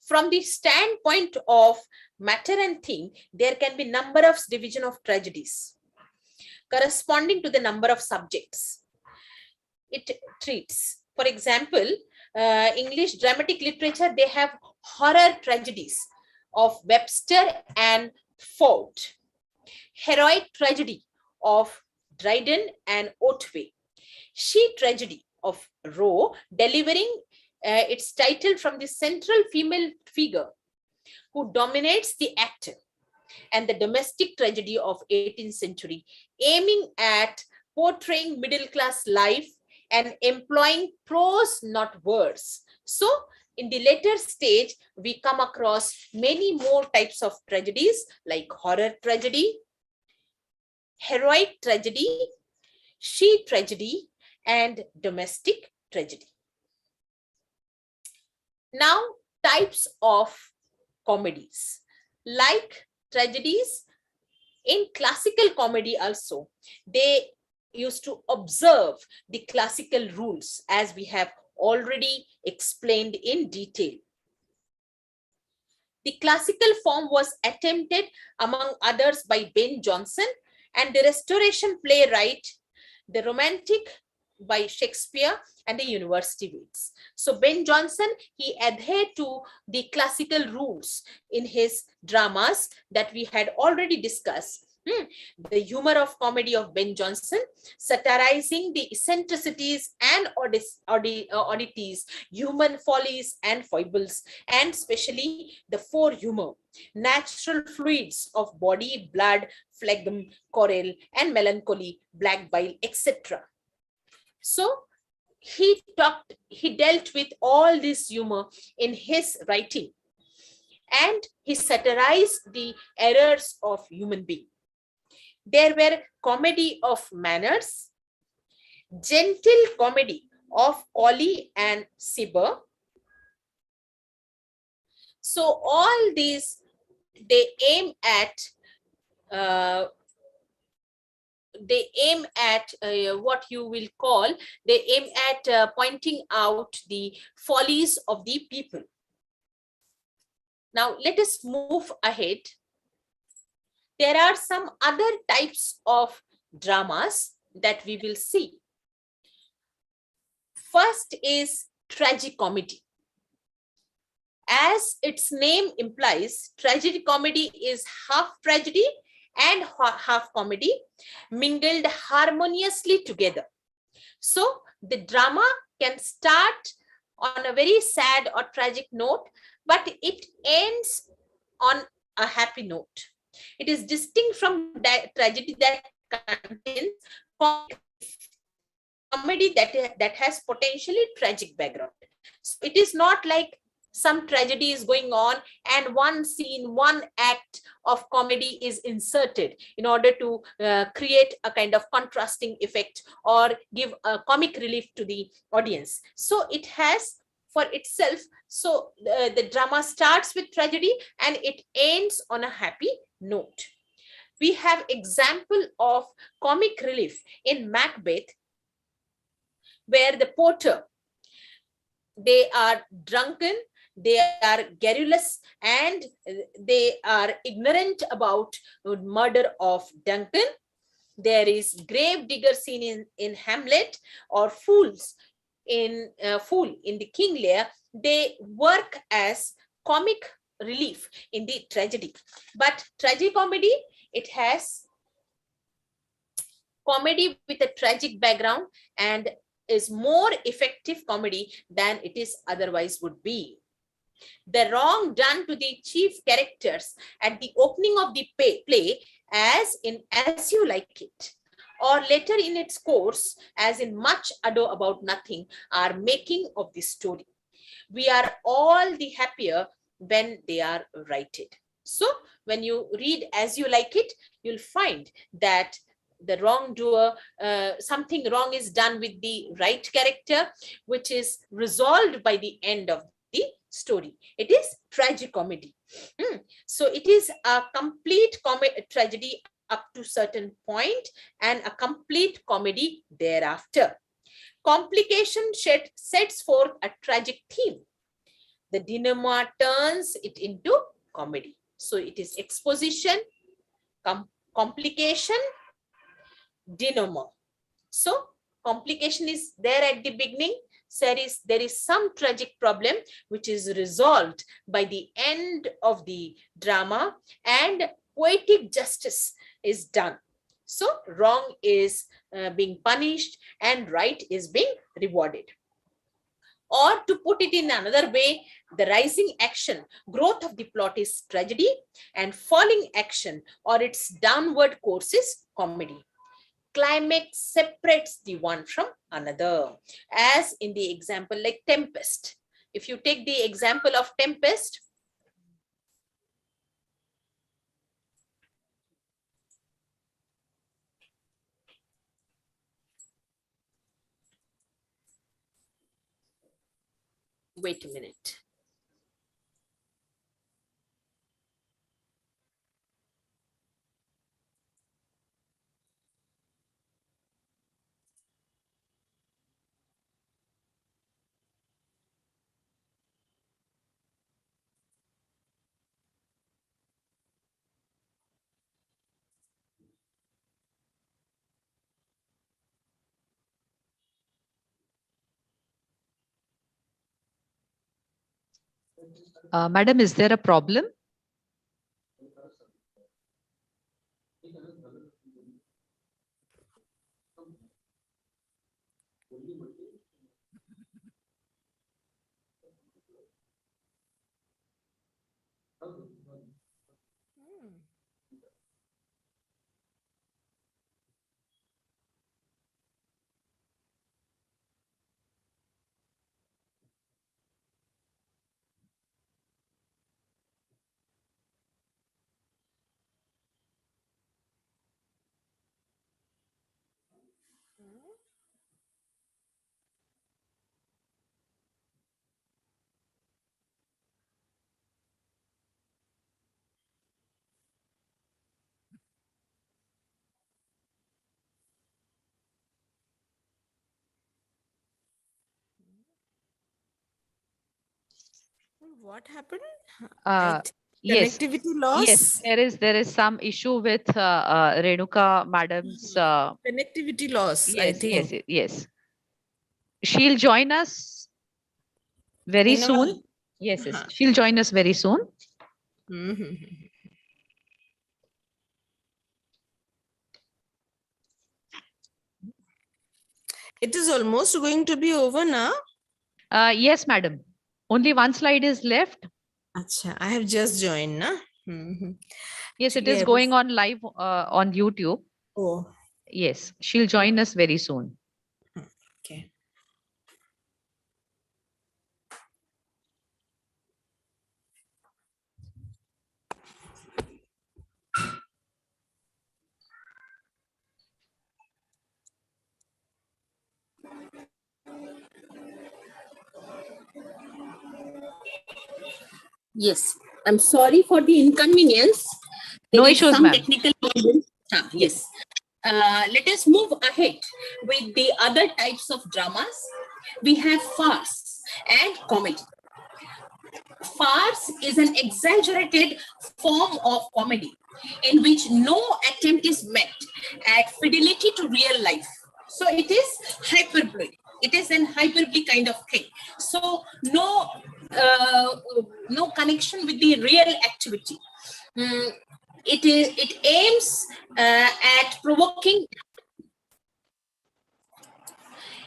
From the standpoint of matter and theme, there can be number of division of tragedies corresponding to the number of subjects it treats. For example, English dramatic literature, they have horror tragedies of Webster and Ford, heroic tragedy of Dryden and Otway, she tragedy of Rowe, delivering its title from the central female figure who dominates the actor, and the domestic tragedy of 18th century, aiming at portraying middle-class life and employing prose, not words. So in the later stage, we come across many more types of tragedies like horror tragedy, heroic tragedy, she tragedy, and domestic tragedy. Now, types of comedies. Like tragedies, in classical comedy also, they used to observe the classical rules, as we have already explained in detail. The classical form was attempted, among others, by Ben Jonson, and the Restoration playwright, the Romantic by Shakespeare and the university wits. So Ben Jonson, he adhered to the classical rules in his dramas that we had already discussed. The humor of comedy of Ben Jonson, satirizing the eccentricities and oddities, human follies and foibles, and especially the four humor, natural fluids of body, blood, phlegm, chorale, and melancholy, black bile, etc. So he dealt with all this humor in his writing, and he satirized the errors of human being. There were comedy of manners, gentle comedy of Collie and Cibber. So all these, they aim at uh, what you will call, they aim at pointing out the follies of the people. Now let us move ahead. There are some other types of dramas that we will see. First is tragicomedy. As its name implies, tragedy comedy is half tragedy and half comedy mingled harmoniously together. So the drama can start on a very sad or tragic note, but it ends on a happy note. It is distinct from tragedy that contains comedy that has potentially tragic background. So it is not like some tragedy is going on and one scene, one act of comedy is inserted in order to create a kind of contrasting effect or give a comic relief to the audience. So it has for itself, so the drama starts with tragedy and it ends on a happy note. We have example of comic relief in Macbeth, where the porter, they are drunken, they are garrulous, and they are ignorant about murder of Duncan. There is grave digger scene in Hamlet, or fools in Fool in the King Lear. They work as comic relief in the tragedy. But tragicomedy, it has comedy with a tragic background and is more effective comedy than it is otherwise would be. The wrong done to the chief characters at the opening of the play, as in As You Like It, or later in its course, as in Much Ado About Nothing, are making of the story. We are all the happier when they are righted. So when you read As You Like It, you'll find that the wrongdoer, something wrong is done with the right character, which is resolved by the end of the story. It is tragicomedy. So it is a complete tragedy up to certain point and a complete comedy thereafter. Complication sets forth a tragic theme. The denouement turns it into comedy. So it is exposition, complication, denouement. So complication is there at the beginning. There is some tragic problem which is resolved by the end of the drama, and poetic justice is done. So wrong is being punished and right is being rewarded. Or to put it in another way, the rising action, growth of the plot is tragedy, and falling action or its downward course is comedy. Climax separates the one from another, as in the example like Tempest. If you take the example of Tempest, wait a minute. Madam, is there a problem? What happened? Uh, yes. Connectivity Yes, loss. there is some issue with Renuka madam's. Connectivity loss, I Yes, yes, think. yes. She'll join us very In a soon. while. Yes, yes. Uh-huh. She'll join us very soon. Mhm. It is almost going to be over now. Yes, madam. Only one slide is left. Acha, I have just joined, na? Mhm. Yes, it Actually, is I was. going on live on YouTube. Oh, Yes, she'll join us very soon. okay. Yes, I'm sorry for the inconvenience. No There is issues, some ma'am. technical problem. Yes. Let us move ahead with the other types of dramas. We have farce and comedy. Farce is an exaggerated form of comedy in which no attempt is met at fidelity to real life. So it is hyperbole. It is an hyperbole kind of thing. So no connection with the real activity. It aims at provoking.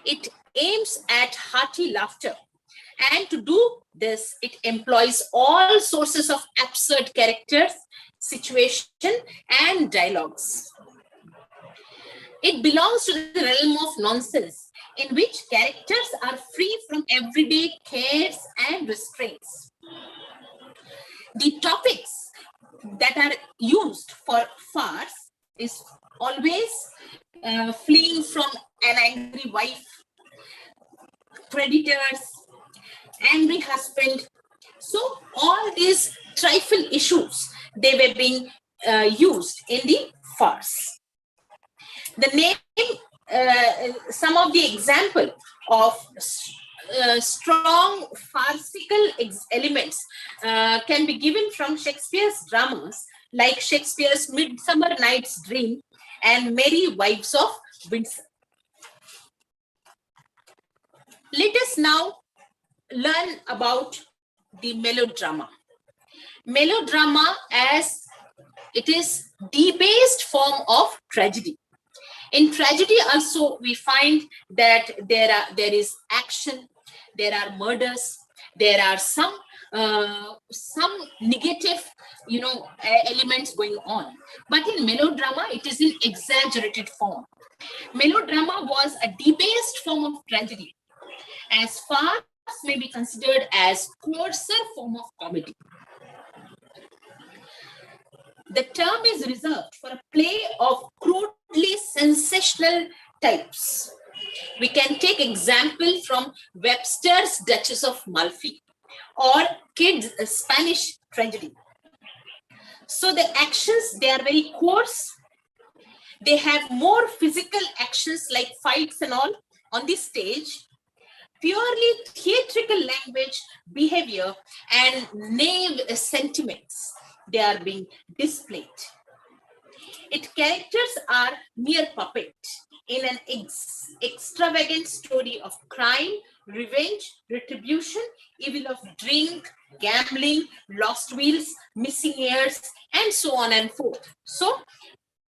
It aims at hearty laughter. And to do this, it employs all sources of absurd characters, situation, and dialogues. It belongs to the realm of nonsense, in which characters are free from everyday cares and restraints. The topics that are used for farce is always fleeing from an angry wife, creditors, angry husband. So all these trifle issues, they were being used in the farce. The name, some of the example of strong farcical elements can be given from Shakespeare's dramas like Shakespeare's Midsummer Night's Dream and Merry Wives of Windsor. Let us now learn about the melodrama. Melodrama as it is debased form of tragedy. In tragedy also we find that there is action, there are murders, there are some negative elements going on. But in melodrama it is in exaggerated form. Melodrama was a debased form of tragedy, as farce may be considered as coarser form of comedy. The term is reserved for a play of crudely sensational types. We can take example from Webster's Duchess of Malfi or Kidd's Spanish tragedy. So the actions, they are very coarse. They have more physical actions like fights and all on the stage. Purely theatrical language, behavior, and naive sentiments, they are being displayed. Its characters are mere puppet in an extravagant story of crime, revenge, retribution, evil of drink, gambling, lost wheels, missing ears, and so on and forth. So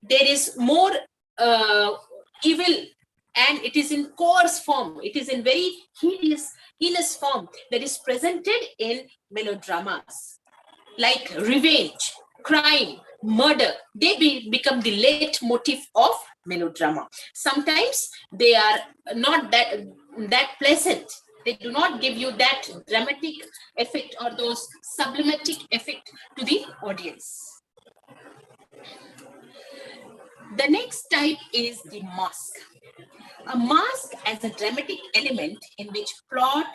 there is more evil, and it is in coarse form. It is in very heinous form that is presented in melodramas, like revenge, crime, murder. They become the leitmotif of melodrama. Sometimes they are not that pleasant. They do not give you that dramatic effect or those sublimatic effect to the audience. The next type is the mask. A mask as a dramatic element in which plot,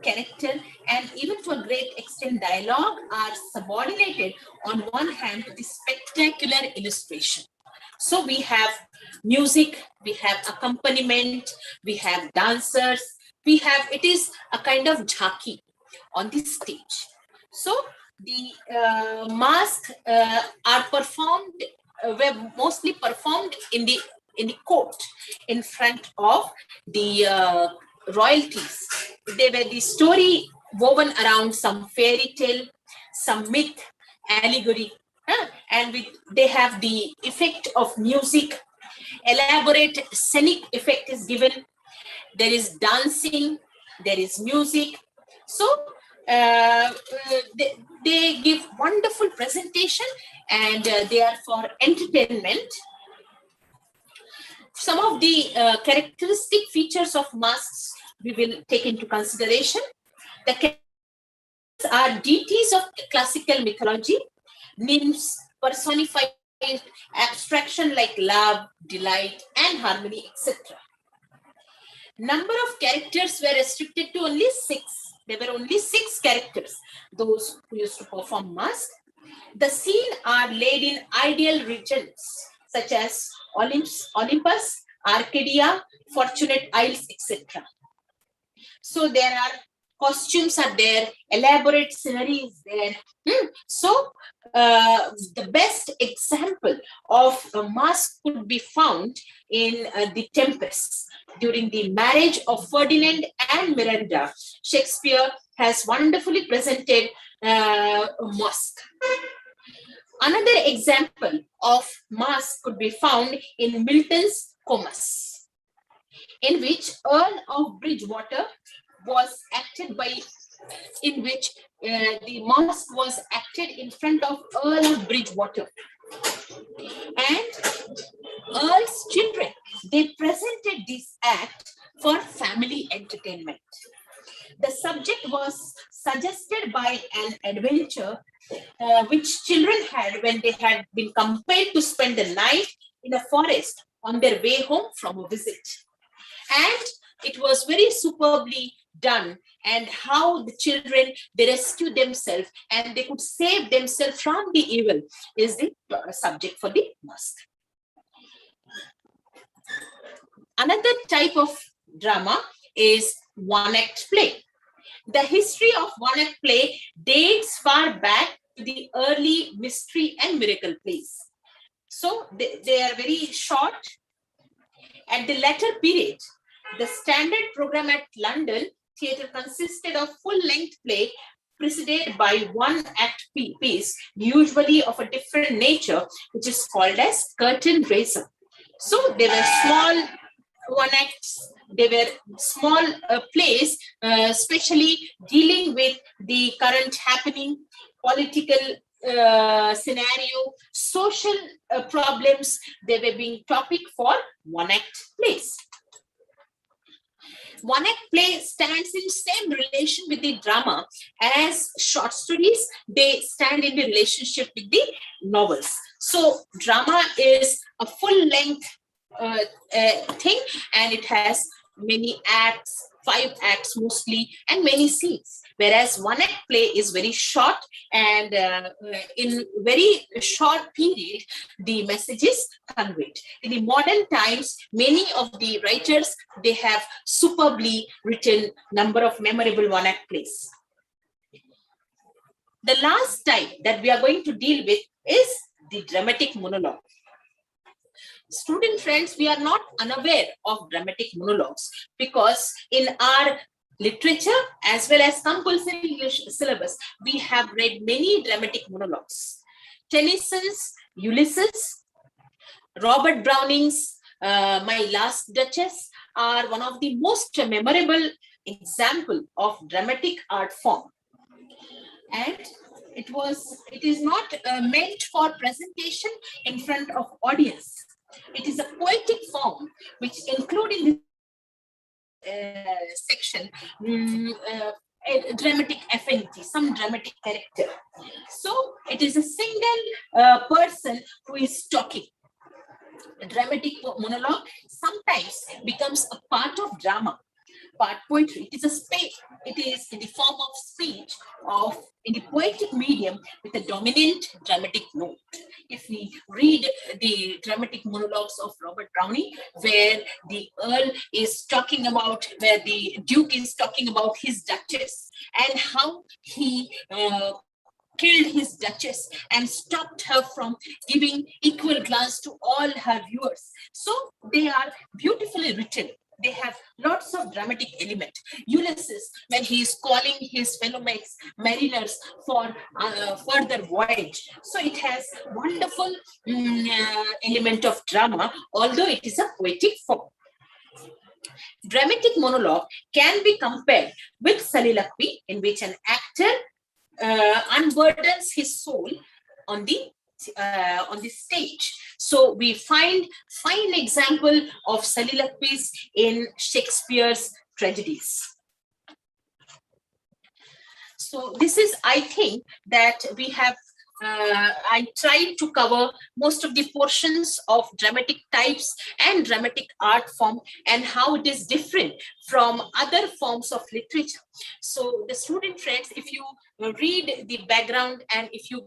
character, and even to a great extent dialogue are subordinated on one hand to the spectacular illustration. So we have music, we have accompaniment, we have dancers, it is a kind of jhaki on the stage. So the masks are performed, were mostly performed in the court in front of the royalties. They were the story woven around some fairy tale, some myth, allegory, and they have the effect of music. Elaborate scenic effect is given. There is dancing, there is music. So they give wonderful presentation, and they are for entertainment. Some of the characteristic features of masks we will take into consideration. The characters are deities of classical mythology, nymphs personified abstraction like love, delight, and harmony, etc. Number of characters were restricted to only 6. There were only 6 characters, those who used to perform masks. The scene are laid in ideal regions such as Olympus, Arcadia, Fortunate Isles, etc. So there are costumes are there, elaborate scenery is there. So the best example of a mask could be found in The Tempest. During the marriage of Ferdinand and Miranda, Shakespeare has wonderfully presented a mask. Another example of mask could be found in Milton's Comus, in which Earl of Bridgewater was acted by, in which the mask was acted in front of Earl of Bridgewater. And Earl's children, they presented this act for family entertainment. The subject was suggested by an adventure which children had when they had been compelled to spend the night in a forest on their way home from a visit. And it was very superbly done, and how the children, they rescued themselves and they could save themselves from the evil is the subject for the mask. Another type of drama is one-act play. The history of one-act play dates far back to the early mystery and miracle plays. So they are very short. At the latter period, the standard program at London Theatre consisted of full-length play preceded by one-act piece, usually of a different nature, which is called as curtain raiser. So they were small one-acts, they were small plays, especially dealing with the current happening, political scenario, social problems. They were being topic for one-act plays. One-act play stands in same relation with the drama as short stories. They stand in the relationship with the novels. So drama is a full-length thing, and it has many acts, 5 acts mostly, and many scenes. Whereas one-act play is very short, and in very short period, the message is conveyed. In the modern times, many of the writers, they have superbly written number of memorable one-act plays. The last type that we are going to deal with is the dramatic monologue. Student friends, we are not unaware of dramatic monologues, because in our literature as well as compulsory English syllabus, we have read many dramatic monologues. Tennyson's Ulysses, Robert Browning's My Last Duchess are one of the most memorable example of dramatic art form. And it is not meant for presentation in front of audience. It is a poetic form which including this section a dramatic affinity, some dramatic character. So it is a single person who is talking. A dramatic monologue sometimes becomes a part of drama, part poetry. It is a space. It is in the form of speech of in the poetic medium with a dominant dramatic note. If we read the dramatic monologues of Robert Browning, where the Earl is talking about, where the Duke is talking about his Duchess and how he killed his Duchess and stopped her from giving equal glance to all her viewers. So they are beautifully written. They have lots of dramatic element. Ulysses, when he is calling his fellow mates, mariners for further voyage. So it has wonderful element of drama, although it is a poetic form. Dramatic monologue can be compared with soliloquy, in which an actor unburdens his soul on the stage. So we find fine example of soliloquies in Shakespeare's tragedies. So this is, I think, that we have I tried to cover most of the portions of dramatic types and dramatic art form and how it is different from other forms of literature. So the student friends, if you read the background and if you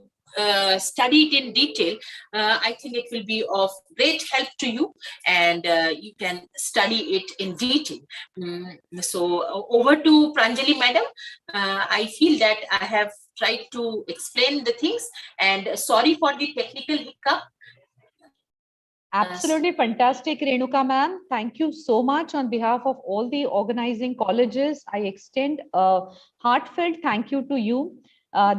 study it in detail, I think it will be of great help to you, and you can study it in detail. So over to Pranjali madam. I feel that I have tried to explain the things, and sorry for the technical hiccup. Absolutely fantastic, Renuka ma'am. Thank you so much on behalf of all the organizing colleges. I extend a heartfelt thank you to you.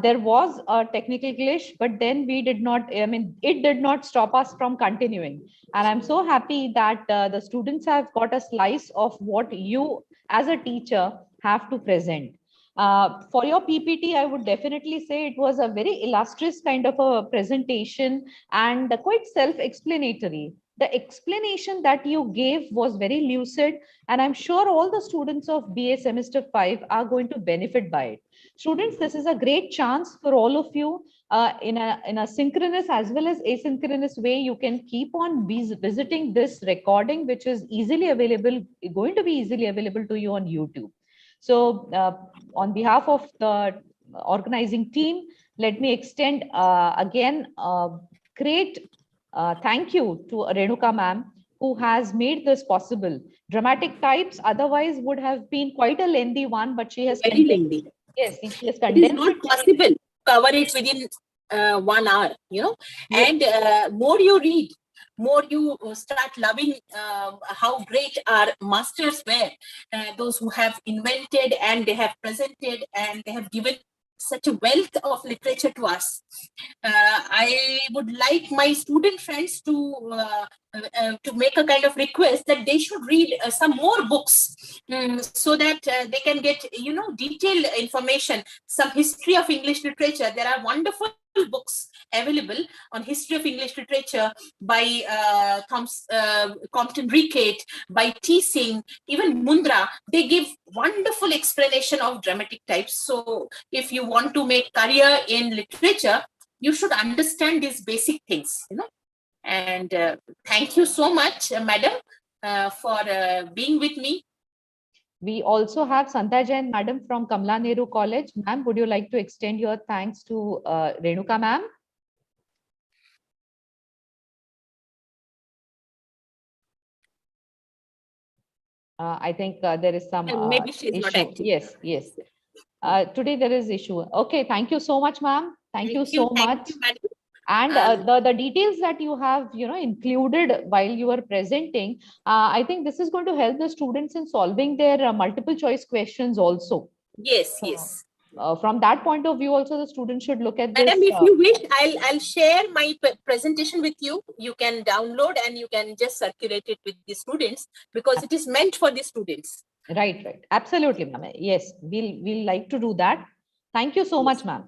There was a technical glitch, but then we did not, it did not stop us from continuing. And I'm so happy that the students have got a slice of what you as a teacher have to present. For your PPT, I would definitely say it was a very illustrious kind of a presentation and quite self-explanatory. The explanation that you gave was very lucid, and I'm sure all the students of BA Semester 5 are going to benefit by it. Students, this is a great chance for all of you in a synchronous as well as asynchronous way. You can keep on visiting this recording, which is easily available, going to be easily available to you on YouTube. So on behalf of the organizing team, let me extend again great thank you to Renuka ma'am, who has made this possible. Dramatic types otherwise would have been quite a lengthy one, but she has very lengthy. Yes, she has condensed. It is not possible to cover it within 1 hour, yes. And more you read, more you start loving how great our masters were, those who have invented and they have presented and they have given such a wealth of literature to us. I would like my student friends to make a kind of request that they should read some more books, so that they can get detailed information, some history of English literature. There are wonderful books available on history of English literature by Compton Rickett, by T. Singh, even Mundra. They give wonderful explanation of dramatic types. So if you want to make career in literature, you should understand these basic things, And thank you so much, madam, for being with me. We also have Santa Jain madam from Kamala Nehru College. Ma'am, would you like to extend your thanks to Renuka ma'am? I think there is some maybe she's issue. Not active. Yes. Today there is issue. Okay, thank you so much, ma'am. Thank you so much. Thank you, madam. And the details that you have, included while you are presenting, I think this is going to help the students in solving their multiple choice questions also. Yes, yes. From that point of view, also the students should look at this. Madam, if you wish, I'll share my presentation with you. You can download and you can just circulate it with the students, because it is meant for the students. Right. Absolutely, ma'am. Yes, we'll like to do that. Thank you so much, ma'am.